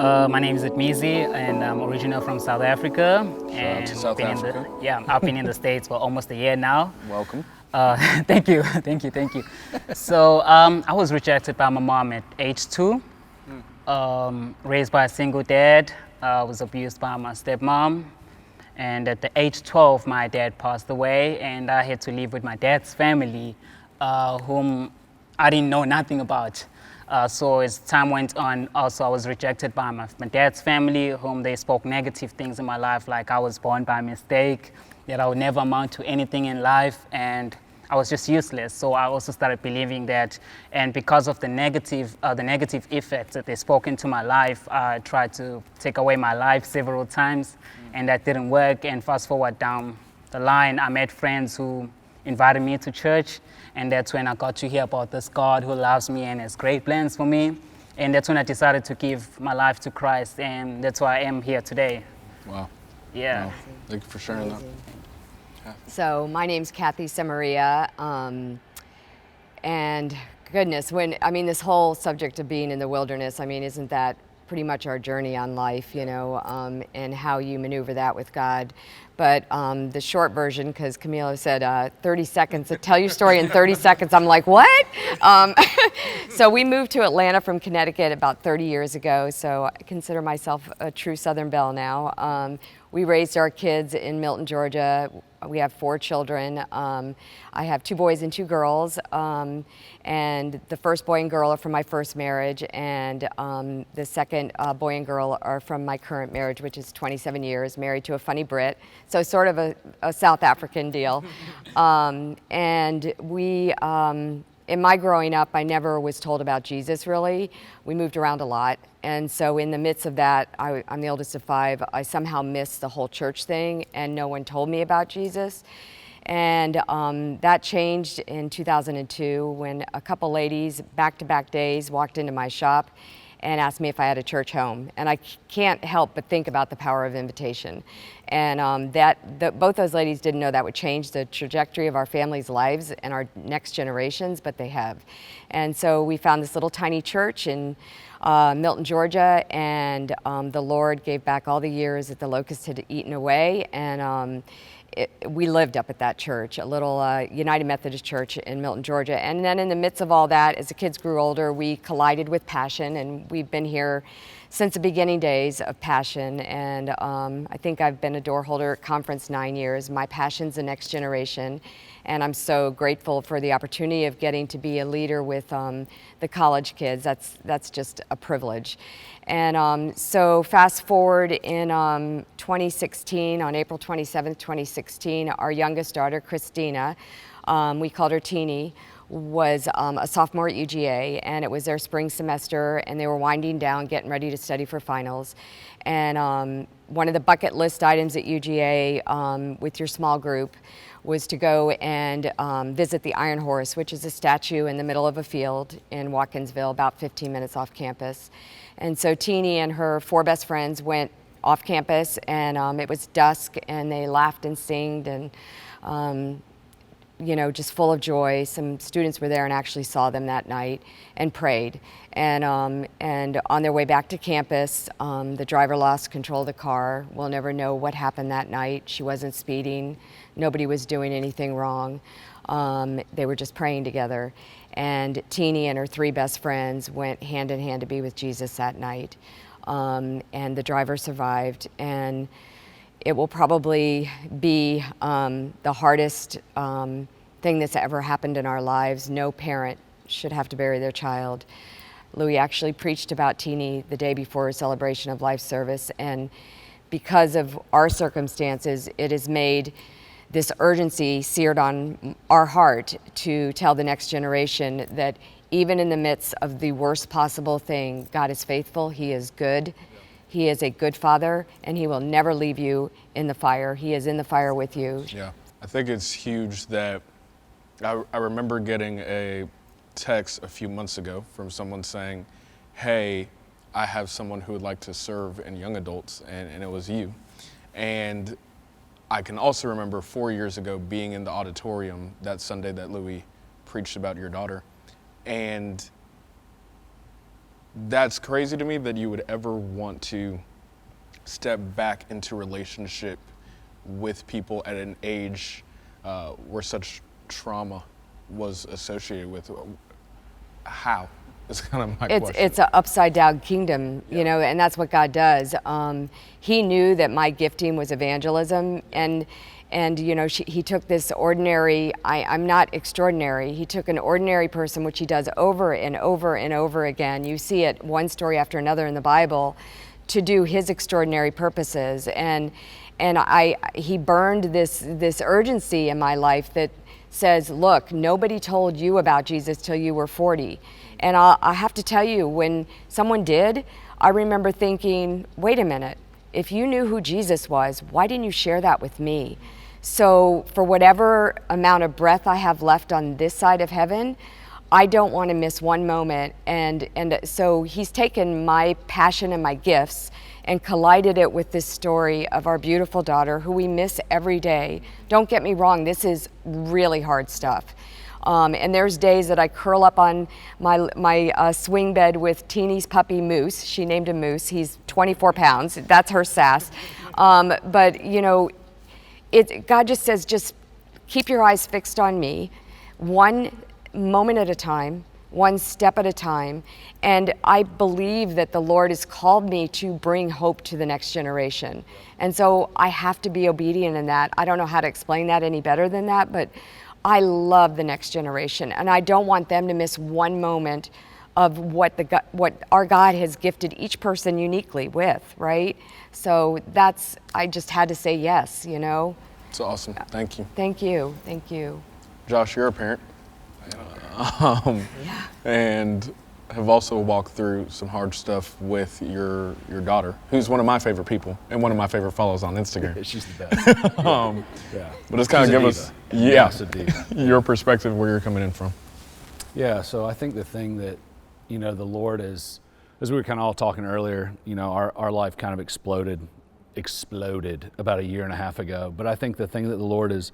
My name is Admezzy, and I'm original from South Africa. And to South Africa. I've been in the States for almost a year now. Welcome. Thank you. So I was rejected by my mom at age 2, raised by a single dad. I was abused by my stepmom. And at the age 12, my dad passed away, and I had to live with my dad's family, whom I didn't know nothing about. So as time went on, also I was rejected by my dad's family, whom they spoke negative things in my life, like I was born by mistake, that I would never amount to anything in life, and I was just useless. So I also started believing that, and because of the negative effects that they spoke into my life, I tried to take away my life several times, and that didn't work. And fast forward down the line, I met friends who invited me to church, and that's when I got to hear about this God who loves me and has great plans for me. And that's when I decided to give my life to Christ, and that's why I am here today. Wow. Yeah. Wow. Thank you for sharing that. So my name's Cathy Samaria, and goodness, this whole subject of being in the wilderness, isn't that pretty much our journey on life, and how you maneuver that with God. But the short version, because Camilo said 30 seconds, tell your story in 30 seconds. I'm like, what? So we moved to Atlanta from Connecticut about 30 years ago, so I consider myself a true Southern belle now. We raised our kids in Milton, Georgia. We have 4 children. I have 2 boys and 2 girls, and the first boy and girl are from my first marriage, and the second boy and girl are from my current marriage, which is 27 years, married to a funny Brit, so sort of a South African deal. And we, in my growing up, I never was told about Jesus, really. We moved around a lot. And so in the midst of that, I'm the oldest of 5, I somehow missed the whole church thing, and no one told me about Jesus. And that changed in 2002 when a couple ladies, back-to-back days, walked into my shop and asked me if I had a church home. And I can't help but think about the power of invitation. And both those ladies didn't know that would change the trajectory of our family's lives and our next generations, but they have. And so we found this little tiny church in Milton, Georgia, and the Lord gave back all the years that the locusts had eaten away, and we lived up at that church, a little United Methodist church in Milton, Georgia. And then in the midst of all that, as the kids grew older, we collided with passion, and we've been here since the beginning days of Passion. And I think I've been a door holder at Conference 9 years. My passion's the next generation, and I'm so grateful for the opportunity of getting to be a leader with the college kids. That's just a privilege. And so fast forward in 2016, on April 27th, 2016, our youngest daughter, Christina, we called her Teeny, was a sophomore at UGA, and it was their spring semester, and they were winding down, getting ready to study for finals. And one of the bucket list items at UGA with your small group was to go and visit the Iron Horse, which is a statue in the middle of a field in Watkinsville, about 15 minutes off campus. And so Teeny and her 4 best friends went off campus, and it was dusk, and they laughed and singed, and just full of joy. Some students were there and actually saw them that night and prayed. And on their way back to campus, the driver lost control of the car. We'll never know what happened that night. She wasn't speeding. Nobody was doing anything wrong. They were just praying together. And Teeny and her 3 best friends went hand in hand to be with Jesus that night. And the driver survived. And it will probably be the hardest thing that's ever happened in our lives. No parent should have to bury their child. Louis actually preached about Teeny the day before a celebration of life service, and because of our circumstances, it has made this urgency seared on our heart to tell the next generation that even in the midst of the worst possible thing, God is faithful, He is good. He is a good Father, and He will never leave you in the fire. He is in the fire with you. Yeah, I think it's huge that I remember getting a text a few months ago from someone saying, hey, I have someone who would like to serve in young adults, and it was you. And I can also remember 4 years ago being in the auditorium that Sunday that Louis preached about your daughter, and that's crazy to me that you would ever want to step back into relationship with people at an age where such trauma was associated with. How? It's kind of my question. It's an upside down kingdom, you know, and that's what God does. He knew that my gifting was evangelism, and you know, he took this ordinary, I'm not extraordinary, he took an ordinary person, which he does over and over and over again. You see it one story after another in the Bible, to do his extraordinary purposes. And he burned this urgency in my life that says, look, nobody told you about Jesus till you were 40. And I have to tell you, when someone did, I remember thinking, wait a minute, if you knew who Jesus was, why didn't you share that with me? So for whatever amount of breath I have left on this side of heaven, I don't want to miss one moment. And so he's taken my passion and my gifts and collided it with this story of our beautiful daughter, who we miss every day. Don't get me wrong, this is really hard stuff. And there's days that I curl up on my swing bed with Teeny's puppy Moose. She named him Moose. He's 24 pounds. That's her sass. But you know, God just says, just keep your eyes fixed on me, one moment at a time, one step at a time. And I believe that the Lord has called me to bring hope to the next generation. And so I have to be obedient in that. I don't know how to explain that any better than that, but I love the next generation, and I don't want them to miss one moment of what our God has gifted each person uniquely with, right? So I just had to say yes, you know? It's awesome. Thank you. Thank you. Thank you. Josh, you're a parent. And have also walked through some hard stuff with your daughter, who's one of my favorite people and one of my favorite follows on Instagram. She's the best. Yeah. But it's kind of give us your perspective, where you're coming in from. Yeah, so I think the thing that, you know, the Lord is, as we were kind of all talking earlier, you know, our life kind of exploded about 1.5 years ago. But I think the thing that the Lord has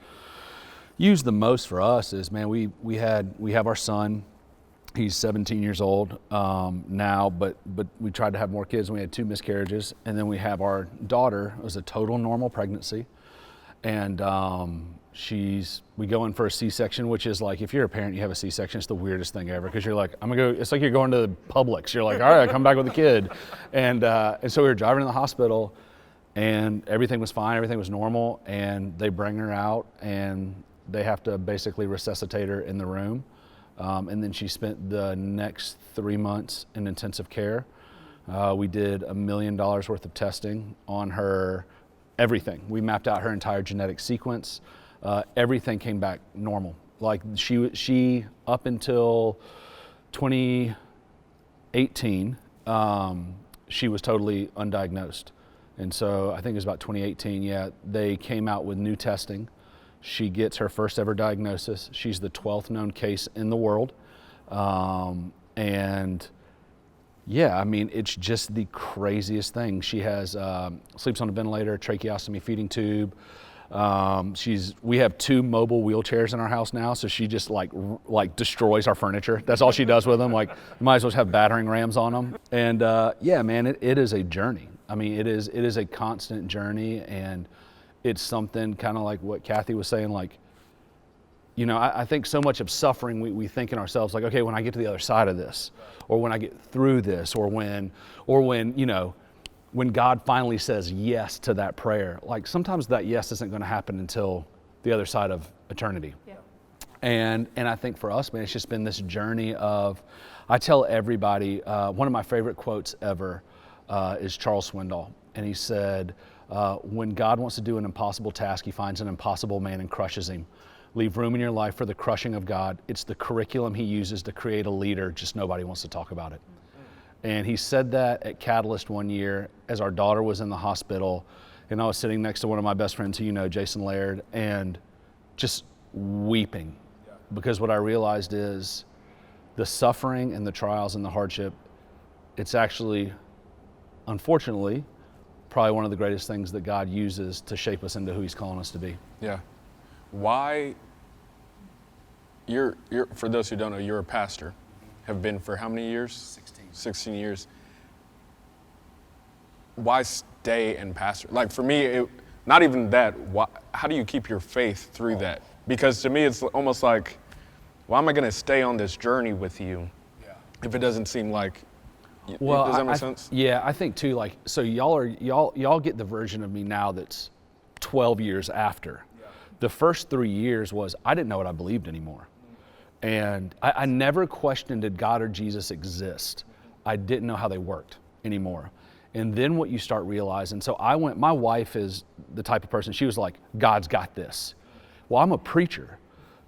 used the most for us is, man, we have our son. He's 17 years old now, but we tried to have more kids, and we had 2 miscarriages. And then we have our daughter. It was a total normal pregnancy. And we go in for a C-section, which is like, if you're a parent, you have a C-section, it's the weirdest thing ever, because you're like, it's like you're going to Publix. You're like, all right, come back with a kid. And so we were driving to the hospital, and everything was fine, everything was normal, and they bring her out, and they have to basically resuscitate her in the room. And then she spent the next 3 months in intensive care. We did $1 million worth of testing on her, everything. We mapped out her entire genetic sequence. Everything came back normal. Like she up until 2018, she was totally undiagnosed. And so I think it was about 2018, they came out with new testing. She gets her first ever diagnosis. She's the 12th known case in the world. And yeah, I mean, it's just the craziest thing. She has, sleeps on a ventilator, tracheostomy feeding tube. We have 2 mobile wheelchairs in our house now, so she just like destroys our furniture. That's all she does with them. Like, you might as well have battering rams on them. And yeah, man, it is a journey. I mean, it is a constant journey, and it's something kind of like what Cathy was saying, like, you know, I think so much of suffering, we think in ourselves like, okay, when I get to the other side of this, or when I get through this, or when, you know, when God finally says yes to that prayer, like sometimes that yes isn't going to happen until the other side of eternity. Yeah. And I think for us, man, it's just been this journey of, I tell everybody, one of my favorite quotes ever is Charles Swindoll. And he said, when God wants to do an impossible task, he finds an impossible man and crushes him. Leave room in your life for the crushing of God. It's the curriculum he uses to create a leader, just nobody wants to talk about it. And he said that at Catalyst one year as our daughter was in the hospital, and I was sitting next to one of my best friends who you know, Jason Laird, and just weeping. Because what I realized is the suffering and the trials and the hardship, it's actually, unfortunately, probably one of the greatest things that God uses to shape us into who he's calling us to be. Yeah. Why, for those who don't know, you're a pastor. have been for how many years? 16. 16 years. Why stay in pastor? Like for me, not even that. How do you keep your faith through that? Because to me, it's almost like, why am I going to stay on this journey with you if it doesn't seem like? Well, does that make sense? Yeah, I think too. Like, so y'all get the version of me now that's 12 years after. Yeah. The first 3 years was I didn't know what I believed anymore, and I never questioned did God or Jesus exist. I didn't know how they worked anymore. And then what you start realizing, so my wife is the type of person, she was like, God's got this. Well, I'm a preacher.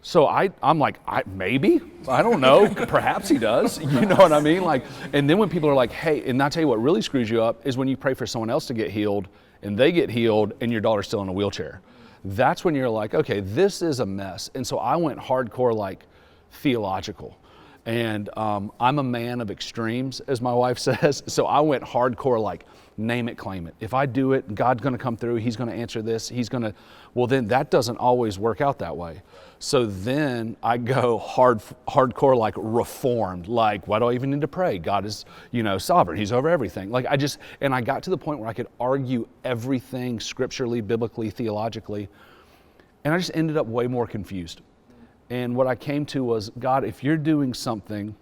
So I'm like, maybe, I don't know, perhaps he does, you know what I mean? Like, and then when people are like, hey, and I'll tell you what really screws you up is when you pray for someone else to get healed and they get healed and your daughter's still in a wheelchair. That's when you're like, okay, this is a mess. And so I went hardcore, like, theological. And I'm a man of extremes, as my wife says. So I went hardcore, like, name it, claim it. If I do it, God's going to come through. He's going to answer this. Well, then that doesn't always work out that way. So then I go hardcore, like reformed. Like, why do I even need to pray? God is, sovereign. He's over everything. Like and I got to the point where I could argue everything scripturally, biblically, theologically. And I just ended up way more confused. And what I came to was, God, if you're doing something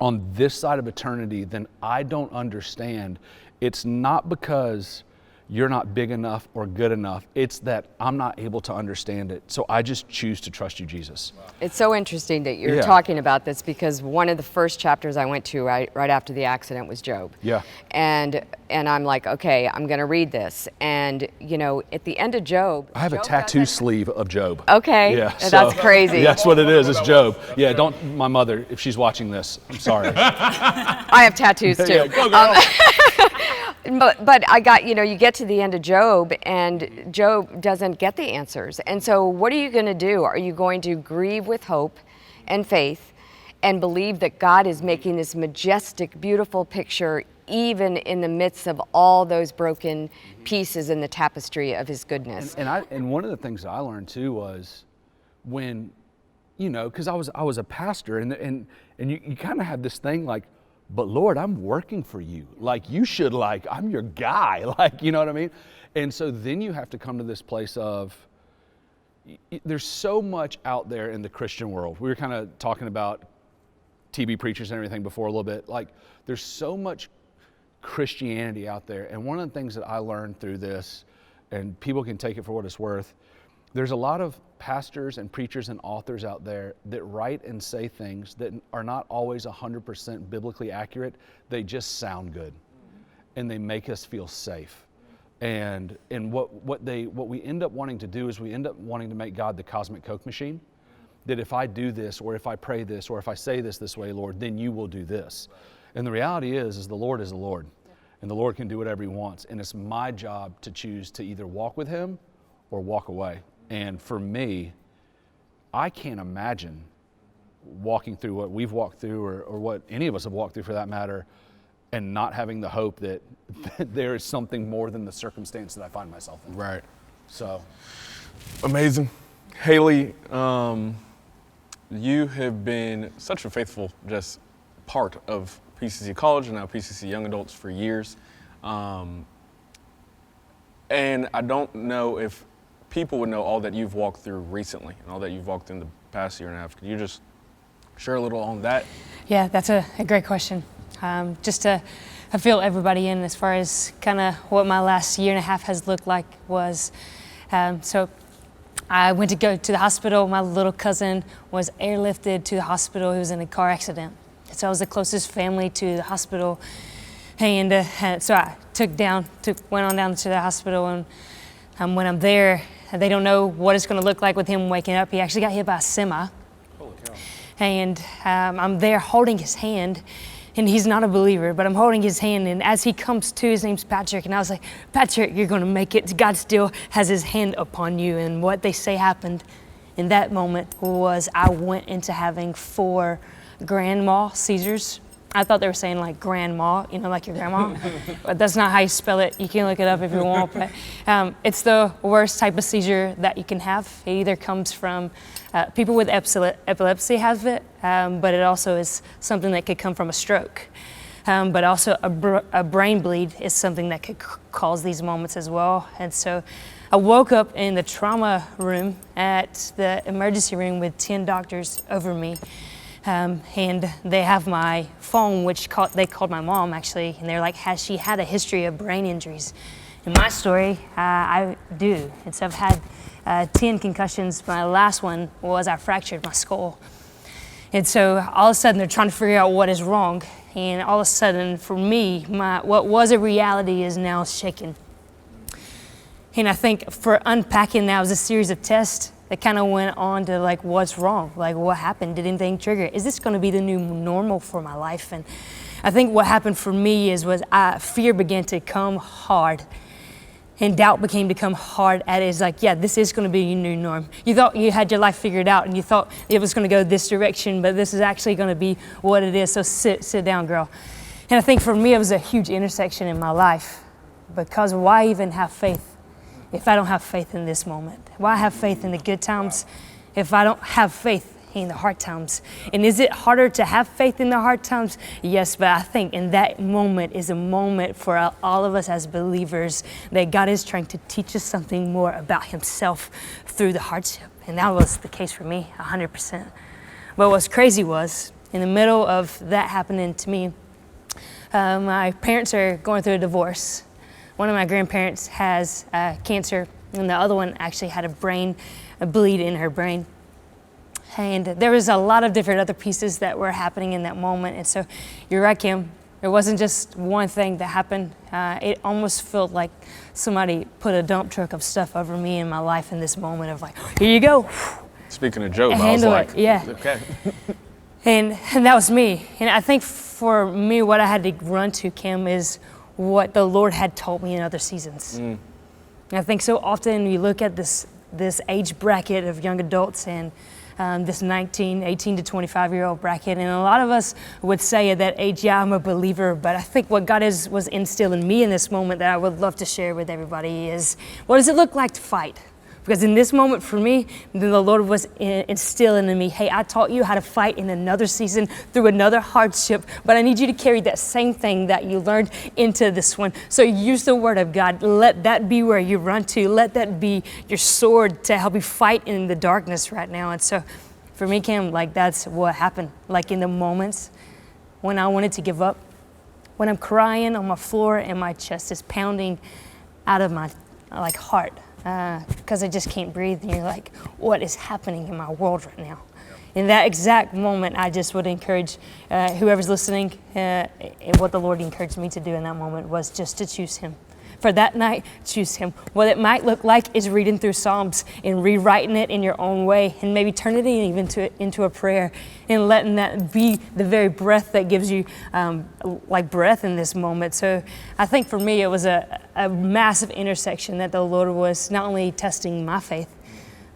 on this side of eternity, then I don't understand. It's not because you're not big enough or good enough. It's that I'm not able to understand it. So I just choose to trust you, Jesus. It's so interesting that you're talking about this because one of the first chapters I went to right after the accident was Job. Yeah. And I'm like, okay, I'm going to read this. And, at the end of Job. I have a tattoo sleeve of Job. Okay. Yeah. That's crazy. That's what it is. It's Job. Yeah. My mother, if she's watching this, I'm sorry. I have tattoos too. Yeah, go girl. But I got, you get to the end of Job and Job doesn't get the answers. And so what are you going to do? Are you going to grieve with hope and faith and believe that God is making this majestic, beautiful picture even in the midst of all those broken pieces in the tapestry of his goodness? And one of the things that I learned too was when, because I was a pastor and you kind of have this thing like, but Lord, I'm working for you. Like you should I'm your guy. Like, you know what I mean? And so then you have to come to this place of, there's so much out there in the Christian world. We were kind of talking about TV preachers and everything before a little bit. Like there's so much Christianity out there. And one of the things that I learned through this, and people can take it for what it's worth, there's a lot of pastors and preachers and authors out there that write and say things that are not always 100% biblically accurate. They just sound good, and they make us feel safe. And what we end up wanting to do is we end up wanting to make God the cosmic Coke machine. That if I do this, or if I pray this, or if I say this way, Lord, then you will do this. And the reality is the Lord is the Lord, and the Lord can do whatever He wants. And it's my job to choose to either walk with Him or walk away. And for me, I can't imagine walking through what we've walked through or what any of us have walked through for that matter and not having the hope that there is something more than the circumstance that I find myself in. Right. So. Amazing. Hayle, you have been such a faithful just part of PCC College and now PCC Young Adults for years. And I don't know if people would know all that you've walked through recently and all that you've walked in the past year and a half. Could you just share a little on that? Yeah, that's a great question. Just to fill everybody in as far as kind of what my last year and a half has looked like was, so I went to go to the hospital. My little cousin was airlifted to the hospital. He was in a car accident. So I was the closest family to the hospital. And so I went on down to the hospital, and when I'm there, they don't know what it's going to look like with him waking up. He actually got hit by a semi. Holy cow. And I'm there holding his hand, and he's not a believer, but I'm holding his hand, and as he comes to, his name's Patrick, and I was like, Patrick, you're going to make it. God still has His hand upon you. And what they say happened in that moment was I went into having 4 grand mal seizures I thought they were saying like grandma, you know, like your grandma, but that's not how you spell it. You can look it up if you want, but it's the worst type of seizure that you can have. It either comes from people with epilepsy have it, but it also is something that could come from a stroke. But also a brain bleed is something that could cause these moments as well. And so I woke up in the trauma room at the emergency room with 10 doctors over me. And they have my phone, which they called my mom actually, and they're like, has she had a history of brain injuries? In my story, I do. And so I've had 10 concussions. My last one was I fractured my skull. And so all of a sudden they're trying to figure out what is wrong. And all of a sudden for me, what was a reality is now shaken. And I think for unpacking that was a series of tests that kind of went on to like, what's wrong? Like, what happened? Did anything trigger? Is this going to be the new normal for my life? And I think what happened for me fear began to come hard, and doubt become hard. At it is like, yeah, this is going to be your new norm. You thought you had your life figured out, and you thought it was going to go this direction, but this is actually going to be what it is. So sit down, girl. And I think for me, it was a huge intersection in my life, because why even have faith if I don't have faith in this moment? Why have faith in the good times if I don't have faith in the hard times? And is it harder to have faith in the hard times? Yes, but I think in that moment is a moment for all of us as believers that God is trying to teach us something more about himself through the hardship. And that was the case for me, 100%. But what's crazy was, in the middle of that happening to me, my parents are going through a divorce. One of my grandparents has cancer, and the other one actually had a bleed in her brain. And there was a lot of different other pieces that were happening in that moment. And so you're right, Kim. It wasn't just one thing that happened. It almost felt like somebody put a dump truck of stuff over me in my life in this moment of like, here you go. Speaking of Job, I was Handle like, it, yeah. okay. And that was me. And I think for me, what I had to run to, Kim, is what the Lord had told me in other seasons. And I think so often you look at this age bracket of young adults and this 18 to 25-year-old bracket, and a lot of us would say at that age, yeah, I'm a believer, but I think what God was instilling in me in this moment that I would love to share with everybody is, what does it look like to fight? Because in this moment for me, the Lord was instilling in me, hey, I taught you how to fight in another season through another hardship, but I need you to carry that same thing that you learned into this one. So use the word of God. Let that be where you run to. Let that be your sword to help you fight in the darkness right now. And so for me, Kim, like that's what happened. Like in the moments when I wanted to give up, when I'm crying on my floor and my chest is pounding out of my heart. Because I just can't breathe, and you're like, what is happening in my world right now? In that exact moment, I just would encourage whoever's listening, what the Lord encouraged me to do in that moment was just to choose him. For that night, choose him. What it might look like is reading through Psalms and rewriting it in your own way, and maybe turning it even into a prayer, and letting that be the very breath that gives you breath in this moment. So I think for me, it was a massive intersection that the Lord was not only testing my faith,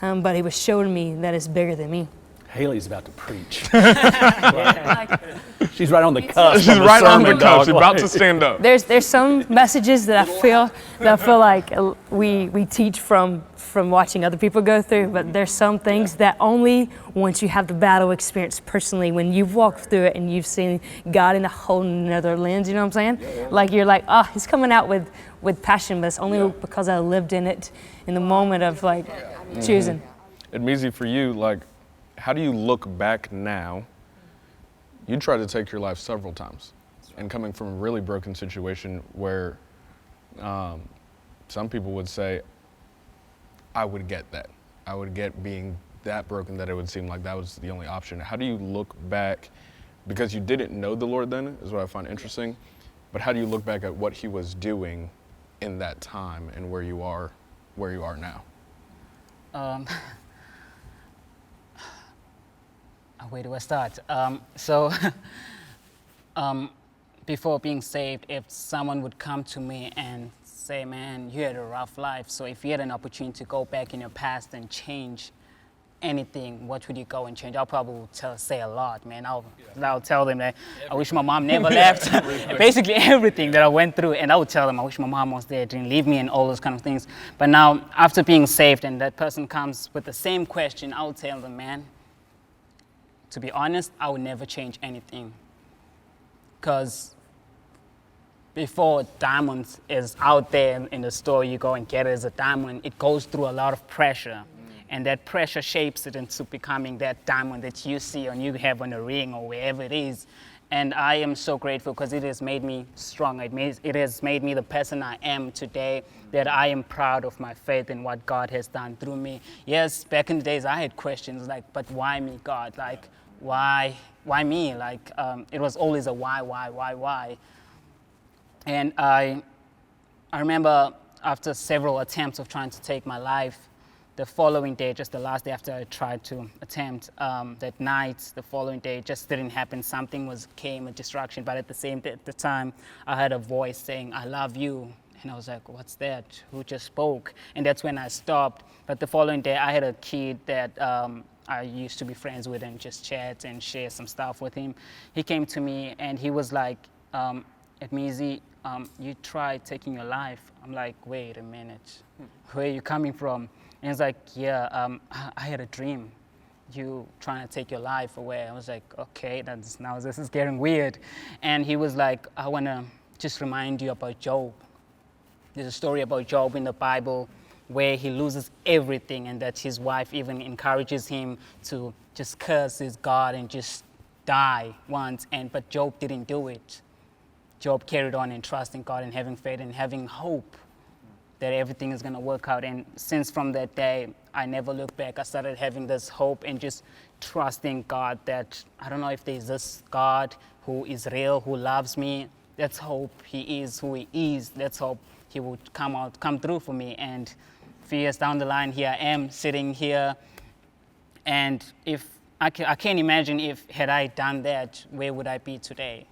but he was showing me that it's bigger than me. Haley's about to preach. Yeah, She's right on the cusp. She's right on the cusp. She's about to stand up. There's some messages that I feel like we teach from watching other people go through, but there's some things that only once you have the battle experience personally, when you've walked through it and you've seen God in a whole nother lens, you know what I'm saying? Yeah. Like you're like, oh, he's coming out with passion, but it's only because I lived in it in the moment of choosing. Admezzy, for you, how do you look back now? You tried to take your life several times, and coming from a really broken situation where some people would say, I would get that. I would get being that broken that it would seem like that was the only option. How do you look back, because you didn't know the Lord then, is what I find interesting, but how do you look back at what he was doing in that time and where you are now? Where do I start? Before being saved, if someone would come to me and say, man, you had a rough life, so if you had an opportunity to go back in your past and change anything, what would you go and change? I'll probably say a lot, man. I'll tell them that I wish my mom never left. Basically everything that I went through, and I would tell them I wish my mom was there, didn't leave me, and all those kind of things. But now, after being saved, and that person comes with the same question, I would tell them, man, to be honest, I would never change anything. Because before diamonds is out there in the store, you go and get it as a diamond, it goes through a lot of pressure. And that pressure shapes it into becoming that diamond that you see or you have on a ring or wherever it is. And I am so grateful because it has made me stronger. It has made me the person I am today, that I am proud of my faith and what God has done through me. Yes, back in the days I had questions like, but why me, God? Like, why me? Like, it was always a why? And I remember after several attempts of trying to take my life, the following day, just the last day after I tried to attempt, that night, the following day, it just didn't happen. Something came a distraction, but at the time, I heard a voice saying, I love you. And I was like, what's that? Who just spoke? And that's when I stopped. But the following day, I had a kid that I used to be friends with and just chat and share some stuff with him. He came to me and he was like, Admezzy, you tried taking your life. I'm like, wait a minute, where are you coming from? And he's like, yeah, I had a dream, you trying to take your life away. I was like, okay, now this is getting weird. And he was like, I want to just remind you about Job. There's a story about Job in the Bible where he loses everything, and that his wife even encourages him to just curse his God and just die once. But Job didn't do it. Job carried on in trusting God and having faith and having hope that everything is going to work out. And since from that day, I never looked back. I started having this hope and just trusting God that I don't know if there's this God who is real, who loves me. Let's hope he is who he is. Let's hope he will come through for me. And a few years down the line, here I am sitting here. And if I can't imagine had I done that, where would I be today?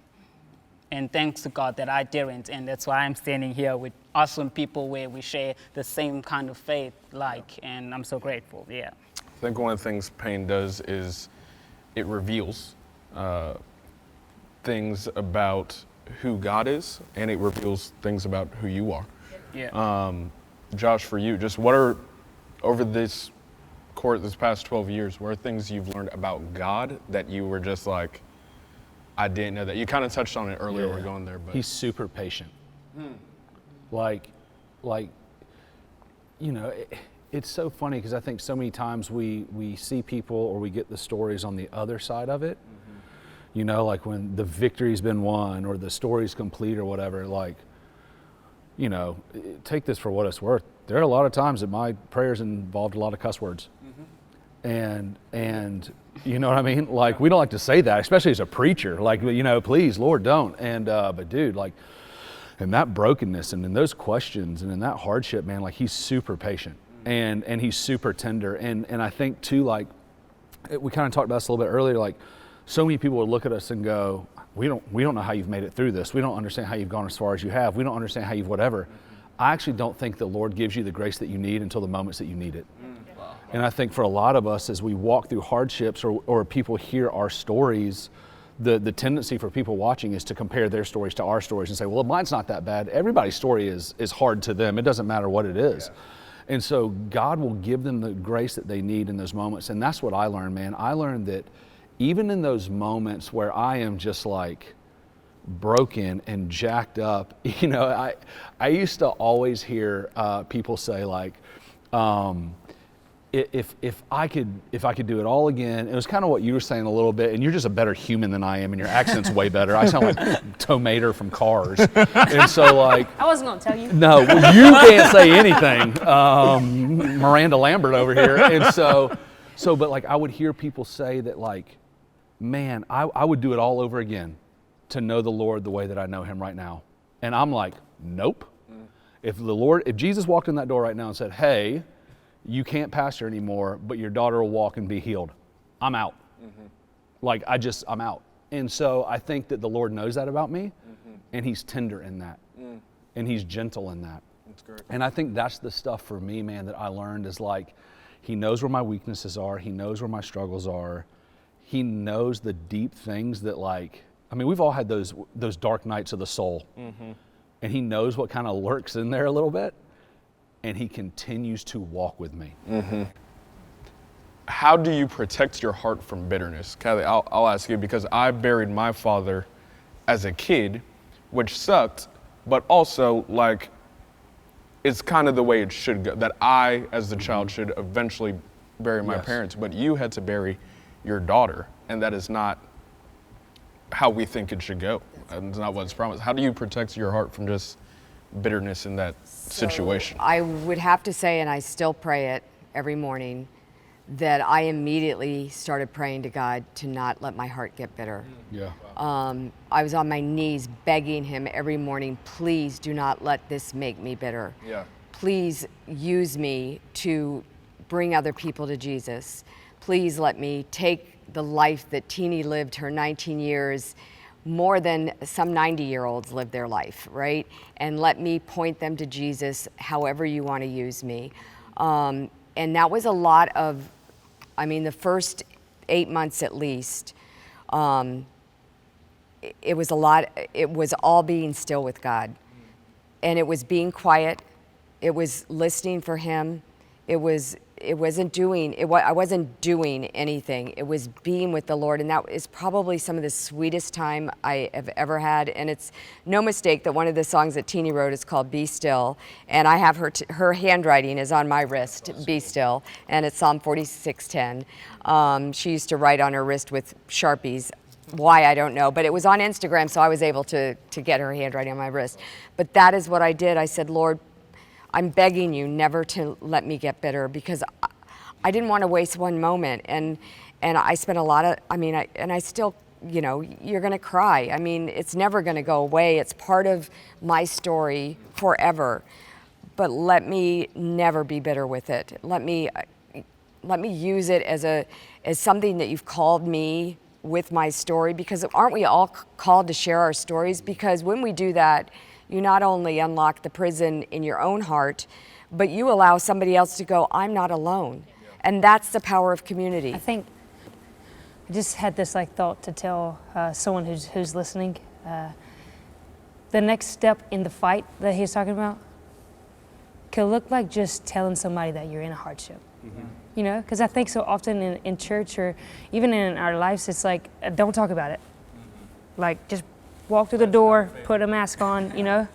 And thanks to God that I didn't, and that's why I'm standing here with awesome people where we share the same kind of faith, and I'm so grateful, yeah. I think one of the things pain does is it reveals things about who God is, and it reveals things about who you are. Yeah. Josh, for you, just what are, over this past 12 years, what are things you've learned about God that you were just like, I didn't know that? You kind of touched on it earlier. Yeah. We're going there, but he's super patient. Like, you know, it's so funny because I think so many times we see people or we get the stories on the other side of it. You know, like when the victory's been won or the story's complete or whatever. Like, you know, take this for what it's worth. There are a lot of times that my prayers involved a lot of cuss words. And you know what I mean? Like, we don't like to say that, especially as a preacher. Like, you know, please, Lord, don't. And but dude, like, in that brokenness and in those questions and in that hardship, man, like, he's super patient and he's super tender. And I think too, like, we kind of talked about this a little bit earlier. Like, so many people would look at us and go, we don't know how you've made it through this. We don't understand how you've gone as far as you have. We don't understand how you've whatever. I actually don't think the Lord gives you the grace that you need until the moments that you need it. And I think for a lot of us, as we walk through hardships or people hear our stories, the tendency for people watching is to compare their stories to our stories and say, well, mine's not that bad. Everybody's story is hard to them. It doesn't matter what it is. Yeah. And so God will give them the grace that they need in those moments. And that's what I learned, man. I learned that even in those moments where I am just like broken and jacked up, you know, I used to always hear people say like, if I could do it all again, it was kind of what you were saying a little bit, and you're just a better human than I am, and your accent's way better. I sound like Tomater from Cars. And so like, I wasn't gonna tell you. No, well, you can't say anything. Miranda Lambert over here. And so, but like I would hear people say that like, man, I would do it all over again to know the Lord the way that I know him right now. And I'm like, nope. If Jesus walked in that door right now and said, hey, you can't pastor anymore, but your daughter will walk and be healed, I'm out. Like, I'm out. And so I think that the Lord knows that about me, and he's tender in that, and he's gentle in that. That's great. And I think that's the stuff for me, man, that I learned is like, He knows where my weaknesses are. He knows where my struggles are. He knows the deep things that, like, I mean, we've all had those dark nights of the soul. And he knows what kind of lurks in there a little bit. And he continues to walk with me. How do you protect your heart from bitterness? Cathy, I'll ask you, because I buried my father as a kid, which sucked, but also, like, it's kind of the way it should go, that I, as the child, should eventually bury my parents, but you had to bury your daughter, and that is not how we think it should go. It's not what's promised. How do you protect your heart from just bitterness in that situation? I would have to say, and I still pray it every morning, that I immediately started praying to God to not let my heart get bitter. Yeah. I was on my knees begging him every morning, please do not let this make me bitter. Yeah. Please use me to bring other people to Jesus. Please let me take the life that Teeny lived her 19 years, more than some 90-year-olds live their life, right? And let me point them to Jesus however you want to use me. And that was a lot of, I mean, the first 8 months at least, it was a lot, it was all being still with God. And it was being quiet, it was listening for him, I wasn't doing anything. It was being with the Lord, and that is probably some of the sweetest time I have ever had. And it's no mistake that one of the songs that Teeny wrote is called "Be Still," and I have her handwriting is on my wrist, "Be Still," and it's Psalm 46:10. She used to write on her wrist with Sharpies. Why, I don't know, but it was on Instagram, so I was able to get her handwriting on my wrist. But that is what I did. I said, Lord, I'm begging you never to let me get bitter, because I didn't want to waste one moment. And I spent a lot of, I still, you know, you're going to cry. I mean, it's never going to go away. It's part of my story forever. But let me never be bitter with it. Let me use it as something that you've called me with my story, because aren't we all called to share our stories? Because when we do that, you not only unlock the prison in your own heart, but you allow somebody else to go, I'm not alone. And that's the power of community. I think I just had this thought to tell someone who's listening. The next step in the fight that he's talking about could look like just telling somebody that you're in a hardship. You know, because I think so often in church or even in our lives, it's like, don't talk about it. Like, just walk through the door, put a mask on, you know?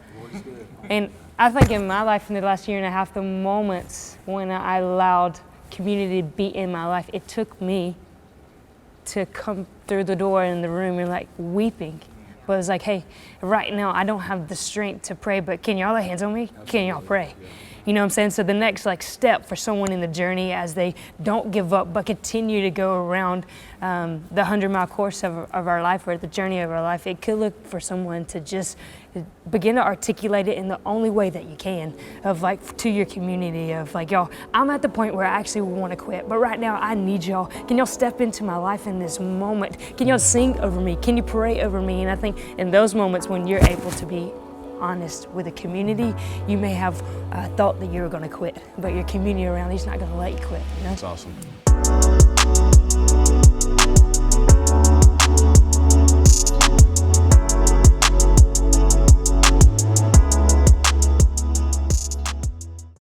And I think in my life in the last year and a half, the moments when I allowed community to be in my life, it took me to come through the door in the room and weeping. But it was like, hey, right now I don't have the strength to pray, but can y'all lay hands on me? Can y'all pray? You know what I'm saying? So the next step for someone in the journey, as they don't give up but continue to go around the 100-mile course of our life, or the journey of our life, it could look for someone to just begin to articulate it in the only way that you can, of to your community, of y'all, I'm at the point where I actually want to quit, but right now I need y'all. Can y'all step into my life in this moment? Can y'all sing over me? Can you pray over me? And I think in those moments when you're able to be honest with a community, you may have thought that you were going to quit, but your community around you's not going to let you quit. You know? That's awesome.